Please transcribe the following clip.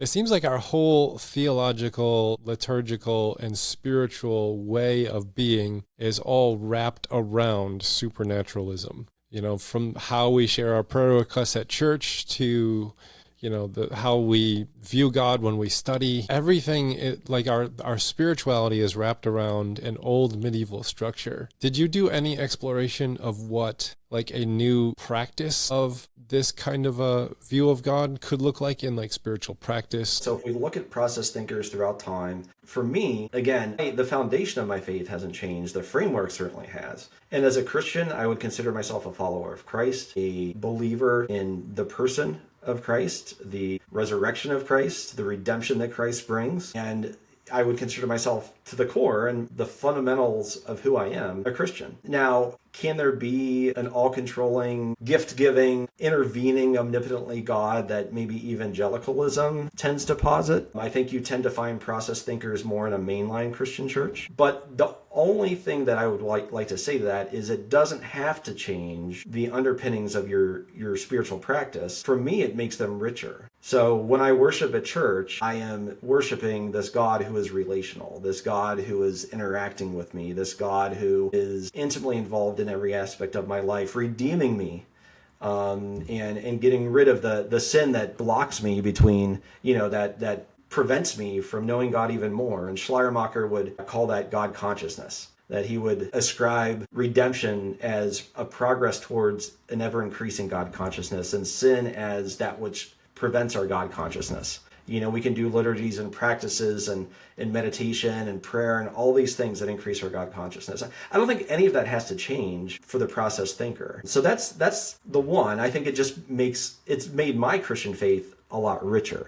It seems like our whole theological, liturgical, and spiritual way of being is all wrapped around supernaturalism. From how we share our prayer requests at church to how we view God when we study. Everything, like our spirituality is wrapped around an old medieval structure. Did you do any exploration of what like a new practice of this kind of a view of God could look like in like spiritual practice? So if we look at process thinkers throughout time, for me, again, the foundation of my faith hasn't changed. The framework certainly has. And as a Christian, I would consider myself a follower of Christ, a believer in the person of Christ, the resurrection of Christ, the redemption that Christ brings. And I would consider myself to the core and the fundamentals of who I am, a Christian. Now, can there be an all-controlling, gift-giving, intervening, omnipotently God that maybe evangelicalism tends to posit? I think you tend to find process thinkers more in a mainline Christian church. But the only thing that I would like to say to that is it doesn't have to change the underpinnings of your spiritual practice. For me, it makes them richer. So when I worship at church, I am worshiping this God who is relational, this God who is interacting with me, this God who is intimately involved in every aspect of my life, redeeming me, and getting rid of the sin that blocks me between, that prevents me from knowing God even more. And Schleiermacher would call that God consciousness, that he would ascribe redemption as a progress towards an ever-increasing God consciousness and sin as that which prevents our God consciousness. We can do liturgies and practices and meditation and prayer and all these things that increase our God consciousness. I don't think any of that has to change for the process thinker. So that's the one. I think it's made my Christian faith a lot richer.